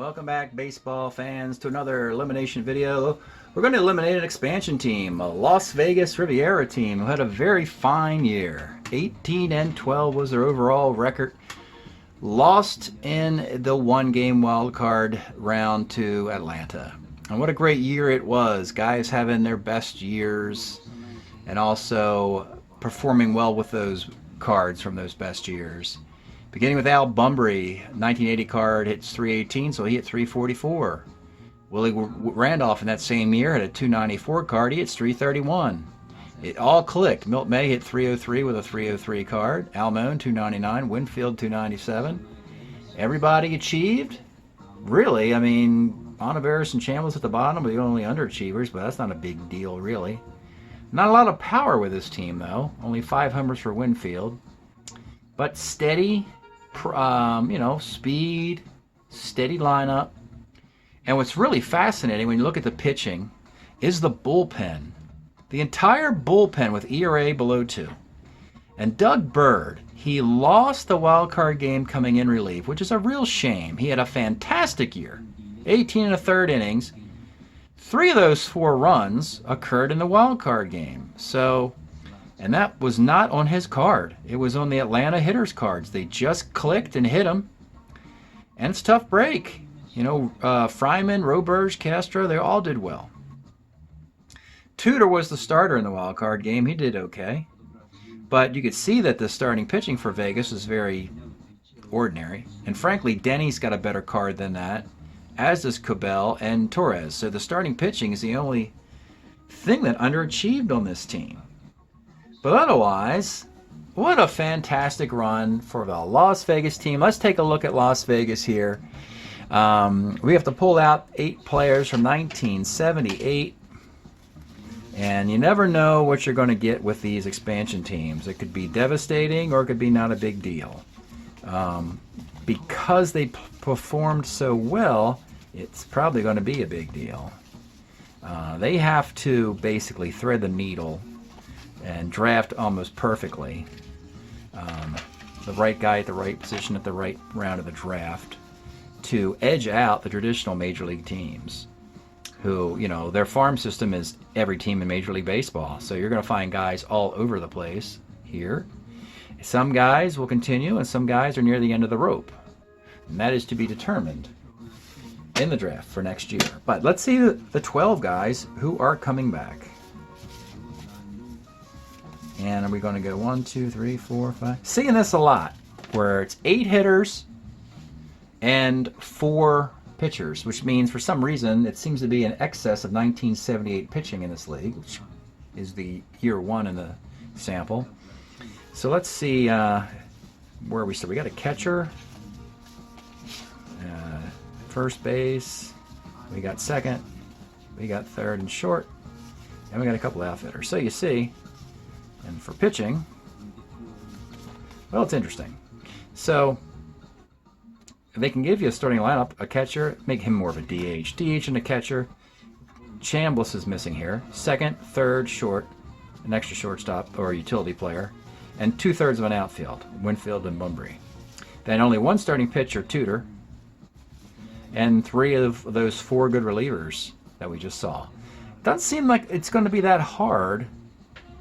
Welcome back, baseball fans, to another elimination video. We're going to eliminate an expansion team, a Las Vegas Riviera team who had a very fine year. 18-12 was their overall record. Lost in the one-game wild card round to Atlanta. And what a great year it was. Guys having their best years and also performing well with those cards from those best years. Beginning with Al Bumbry, 1980 card hits 318, so he hit 344. Willie Randolph in that same year had a 294 card, he hits 331. It all clicked. Milt May hit 303 with a 303 card. Al Moan, 299. Winfield, 297. Everybody achieved. Really, I mean, Ontiveros and Chambliss at the bottom are the only underachievers, but that's not a big deal, really. Not a lot of power with this team, though. Only 5 homers for Winfield. But steady, speed, steady lineup. And what's really fascinating when you look at the pitching is the bullpen. The entire bullpen with ERA below 2. And Doug Bird, he lost the wild card game coming in relief, which is a real shame. He had a fantastic year. 18 1/3 innings. 3 of those 4 runs occurred in the wild card game. And that was not on his card. It was on the Atlanta hitters' cards. They just clicked and hit him. And it's a tough break. Fryman, Roberge, Castro, they all did well. Tudor was the starter in the wild card game. He did okay. But you could see that the starting pitching for Vegas is very ordinary. And frankly, Denny's got a better card than that, as does Cabell and Torres. So the starting pitching is the only thing that underachieved on this team. But otherwise, what a fantastic run for the Las Vegas team. Let's take a look at Las Vegas here. We have to pull out 8 players from 1978. And you never know what you're going to get with these expansion teams. It could be devastating or it could be not a big deal. Because they performed so well, it's probably going to be a big deal. They have to basically thread the needle and draft almost perfectly. The right guy at the right position at the right round of the draft to edge out the traditional Major League teams who, their farm system is every team in Major League Baseball. So you're going to find guys all over the place here. Some guys will continue and some guys are near the end of the rope. And that is to be determined in the draft for next year. But let's see the 12 guys who are coming back. And are we going to go 1, 2, 3, 4, 5? Seeing this a lot, where it's 8 hitters and 4 pitchers, which means for some reason it seems to be in excess of 1978 pitching in this league, which is the year 1 in the sample. So let's see where we start. We got a catcher, first base, we got second, we got third and short, and we got a couple of outfitters. So you see. And for pitching, well, it's interesting. So they can give you a starting lineup, a catcher, make him more of a DH. DH and a catcher. Chambliss is missing here. Second, third, short, an extra shortstop or a utility player, and 2/3 of an outfield, Winfield and Bumbry. Then only 1 starting pitcher, Tudor, and 3 of those 4 good relievers that we just saw. Doesn't seem like it's going to be that hard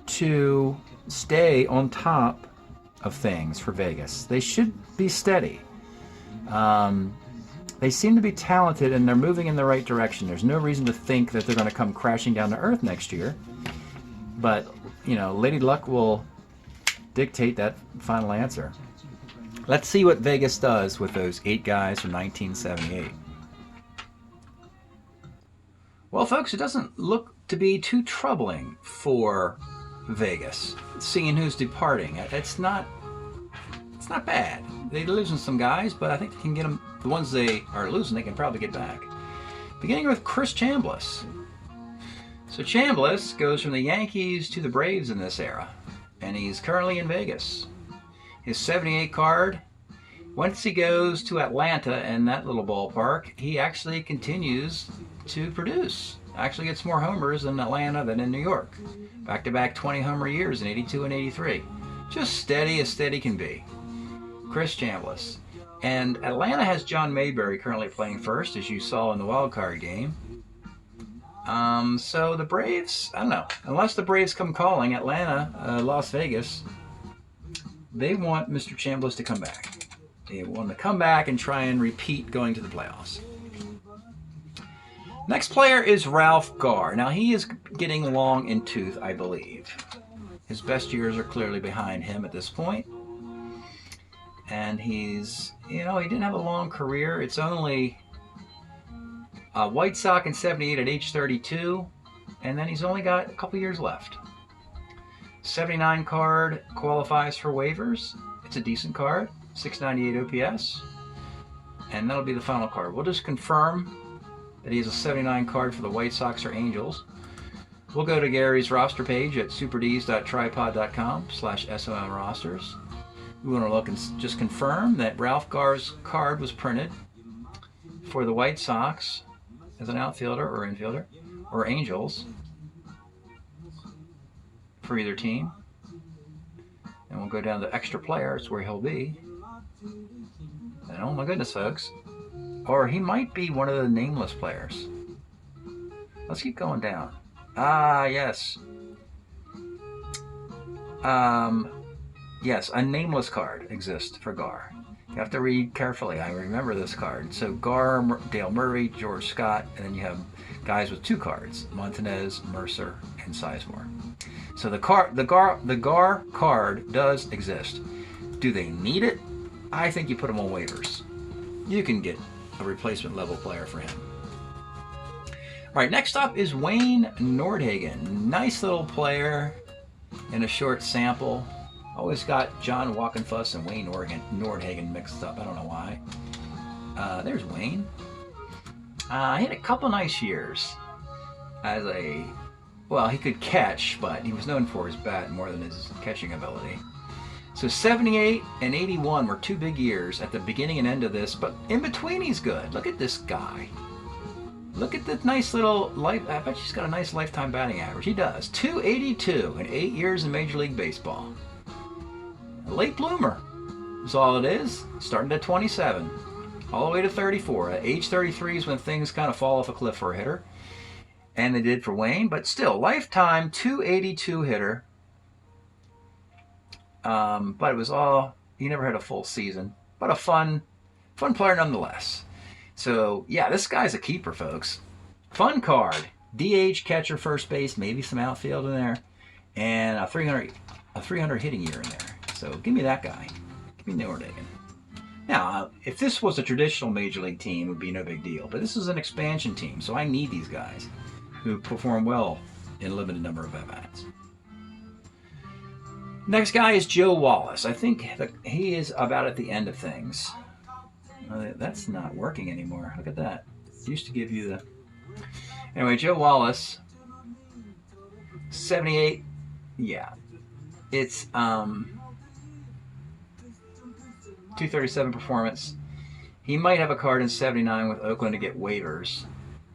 to stay on top of things for Vegas. They should be steady. They seem to be talented and they're moving in the right direction. There's no reason to think that they're going to come crashing down to earth next year. But, Lady Luck will dictate that final answer. Let's see what Vegas does with those 8 guys from 1978. Well, folks, it doesn't look to be too troubling for Vegas, seeing who's departing. It's not bad. They're losing some guys, but I think they can get them. The ones they are losing, they can probably get back. Beginning with Chris Chambliss. So Chambliss goes from the Yankees to the Braves in this era, and he's currently in Vegas. His 78 card, once he goes to Atlanta and that little ballpark, he actually continues to produce. Actually gets more homers in Atlanta than in New York. Back-to-back 20-homer years in 82 and 83. Just steady as steady can be. Chris Chambliss. And Atlanta has John Mayberry currently playing first, as you saw in the wild card game. So the Braves, I don't know, unless the Braves come calling, Atlanta, Las Vegas, they want Mr. Chambliss to come back. They want him to come back and try and repeat going to the playoffs. Next player is Ralph Garr. Now he is getting long in tooth, I believe. His best years are clearly behind him at this point. And he's, you know, he didn't have a long career. It's only White Sox in 78 at age 32. And then he's only got a couple years left. 79 card qualifies for waivers. It's a decent card. 698 OPS. And that'll be the final card. We'll just confirm that he has a 79 card for the White Sox or Angels. We'll go to Gary's roster page at superds.tripod.com/SOM rosters. We want to look and just confirm that Ralph Garr's card was printed for the White Sox as an outfielder or infielder, or Angels for either team. And we'll go down to extra players where he'll be. And oh my goodness, folks. Or he might be one of the nameless players. Let's keep going down. Ah, yes. Yes, a nameless card exists for Garr. You have to read carefully. I remember this card. So Garr, Dale Murray, George Scott, and then you have guys with 2 cards: Montanez, Mercer, and Sizemore. So the Garr card does exist. Do they need it? I think you put him on waivers. You can get a replacement level player for him. All right, next up is Wayne Nordhagen. Nice little player in a short sample. Always got John Walkenfuss and Wayne Nordhagen mixed up. I don't know why. There's Wayne. He had a couple nice years as a, well, he could catch, but he was known for his bat more than his catching ability. So 78 and 81 were 2 big years at the beginning and end of this, but in between he's good. Look at this guy. Look at the nice little life. I bet he's got a nice lifetime batting average. He does. 282 in 8 years in Major League Baseball. A late bloomer is all it is. Starting at 27, all the way to 34. At age 33 is when things kind of fall off a cliff for a hitter. And they did for Wayne, but still, lifetime 282 hitter. But it was all, he never had a full season. But a fun player nonetheless. So, yeah, this guy's a keeper, folks. Fun card. DH, catcher, first base, maybe some outfield in there. And a 300 hitting year in there. So, give me that guy. Give me Nordhagen. Now, if this was a traditional Major League team, it would be no big deal. But this is an expansion team, so I need these guys who perform well in a limited number of at-bats. Next guy is Joe Wallace. I think that he is about at the end of things. That's not working anymore. Look at that. It used to give you the... Anyway, Joe Wallace, 78. Yeah. It's 237 performance. He might have a card in 79 with Oakland to get waivers,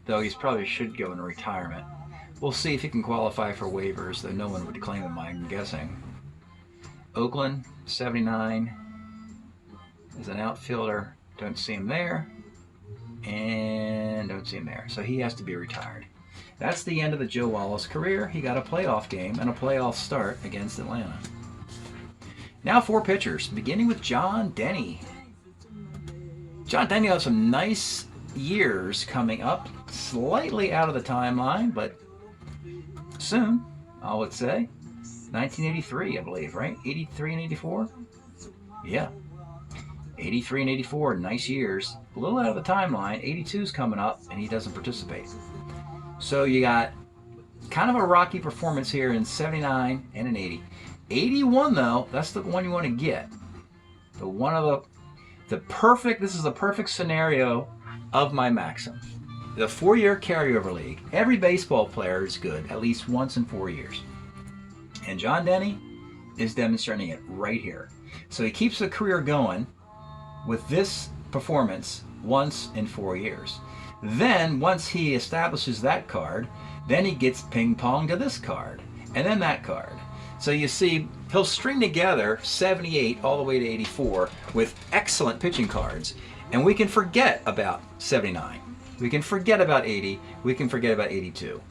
though he probably should go into retirement. We'll see if he can qualify for waivers, though no one would claim him, I'm guessing. Oakland, 79, is an outfielder. Don't see him there, and don't see him there. So he has to be retired. That's the end of the Joe Wallace career. He got a playoff game and a playoff start against Atlanta. Now 4 pitchers, beginning with John Denny. John Denny has some nice years coming up, slightly out of the timeline, but soon, I would say. 1983, I believe, right? 83 and 84? Yeah. 83 and 84, nice years. A little out of the timeline. 82's coming up, and he doesn't participate. So you got kind of a rocky performance here in 79 and in 80. 81, though, that's the one you want to get. The one of the perfect, this is the perfect scenario of my maxim. The 4-year carryover league. Every baseball player is good at least once in 4 years. And John Denny is demonstrating it right here. So he keeps the career going with this performance once in 4 years. Then, once he establishes that card, then he gets ping-pong to this card, and then that card. So you see, he'll string together 78 all the way to 84 with excellent pitching cards. And we can forget about 79. We can forget about 80. We can forget about 82.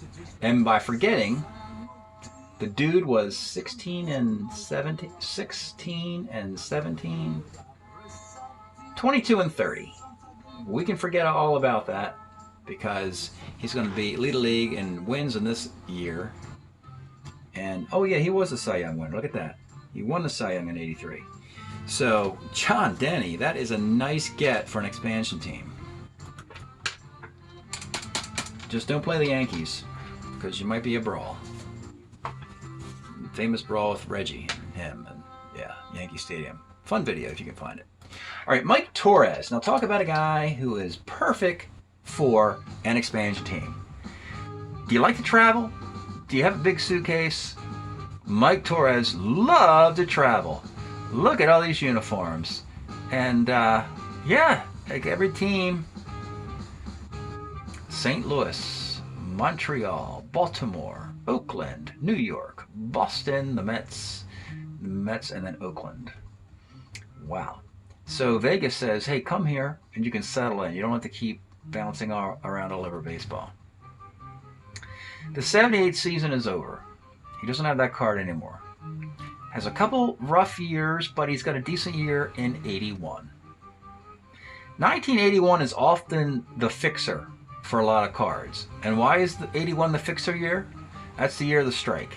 And by forgetting, the dude was 16 and 17, 22 and 30. We can forget all about that because he's going to be lead a league in wins in this year. And oh yeah, he was a Cy Young winner. Look at that. He won the Cy Young in 83. So John Denny, that is a nice get for an expansion team. Just don't play the Yankees because you might be a brawl. Famous brawl with Reggie and him, and yeah, Yankee Stadium. Fun video if you can find it. All right, Mike Torres. Now talk about a guy who is perfect for an expansion team. Do you like to travel? Do you have a big suitcase? Mike Torres loved to travel. Look at all these uniforms. And yeah, like every team. St. Louis, Montreal, Baltimore, Oakland, New York, Boston, the Mets, and then Oakland. Wow. So Vegas says, hey, come here and you can settle in. You don't have to keep bouncing around all over baseball. The 78 season is over. He doesn't have that card anymore. Has a couple rough years, but he's got a decent year in 81. 1981 is often the fixer for a lot of cards. And why is the 81 the fixer year? That's the year of the strike.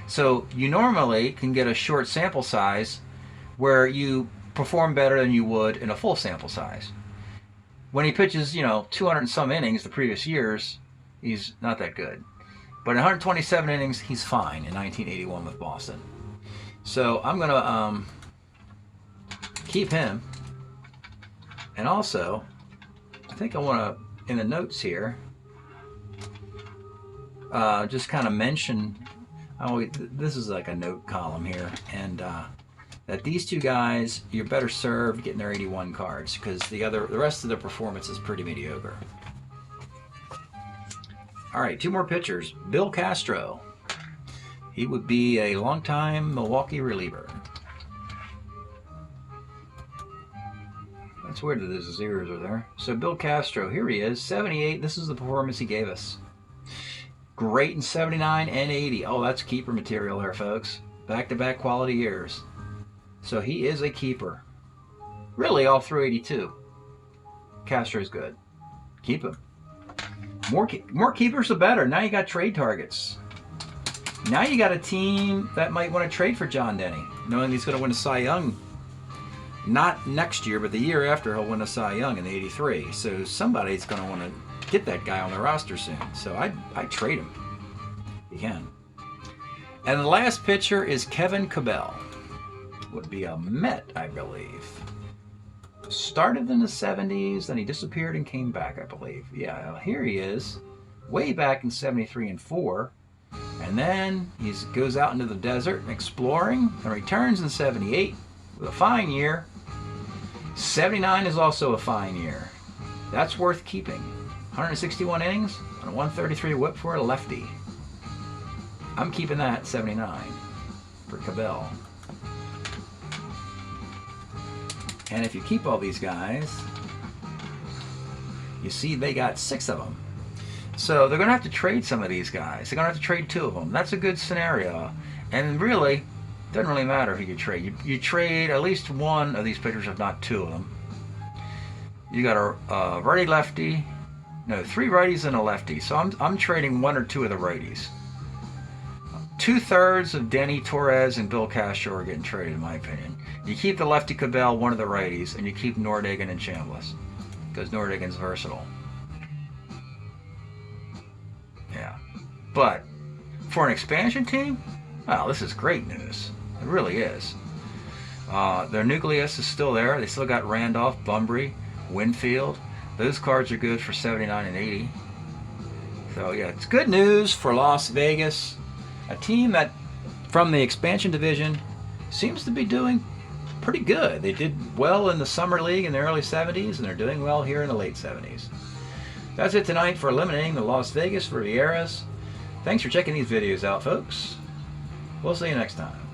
So you normally can get a short sample size where you perform better than you would in a full sample size. When he pitches, 200 and some innings the previous years, he's not that good. But in 127 innings, he's fine in 1981 with Boston. So I'm going to keep him. And also, I think I want to, in the notes here, just kind of mention, this is like a note column here, and that these two guys, you're better served getting their 81 cards because the rest of their performance is pretty mediocre. All right, two more pitchers. Bill Castro. He would be a longtime Milwaukee reliever. That's weird that his zeros are there. So Bill Castro, here he is, 78. This is the performance he gave us. Great in 79 and 80. Oh, that's keeper material there, folks. Back-to-back quality years. So he is a keeper. Really, all through 82. Castro's good. Keep him. More keepers, the better. Now you got trade targets. Now you got a team that might want to trade for John Denny, knowing he's going to win a Cy Young. Not next year, but the year after he'll win a Cy Young in 83. So somebody's going to want to get that guy on their roster soon. So I'd trade him. You can. And the last pitcher is Kevin Cabell. Would be a Met, I believe. Started in the 70s, then he disappeared and came back, I believe. Yeah, here he is. Way back in 73 and 4. And then he goes out into the desert exploring and returns in 78 with a fine year. 79 is also a fine year. That's worth keeping. 161 innings and a 133 whip for a lefty. I'm keeping that 79 for Cabell. And if you keep all these guys, you see they got 6 of them. So they're going to have to trade some of these guys. They're going to have to trade 2 of them. That's a good scenario. And really, it doesn't really matter who you trade. You trade at least 1 of these pitchers, if not 2 of them. You got a righty-lefty. No, 3 righties and a lefty. So I'm trading 1 or 2 of the righties. 2/3 of Denny, Torres, and Bill Castro are getting traded, in my opinion. You keep the lefty Cabell, 1 of the righties, and you keep Nordhagen and Chambliss because Nordhagen's versatile. Yeah, but for an expansion team, wow, this is great news. It really is. Their nucleus is still there. They still got Randolph, Bunbury, Winfield. Those cards are good for 79 and 80. So yeah, it's good news for Las Vegas. A team that, from the expansion division, seems to be doing pretty good. They did well in the Summer League in the early 70s, and they're doing well here in the late 70s. That's it tonight for eliminating the Las Vegas Rivieras. Thanks for checking these videos out, folks. We'll see you next time.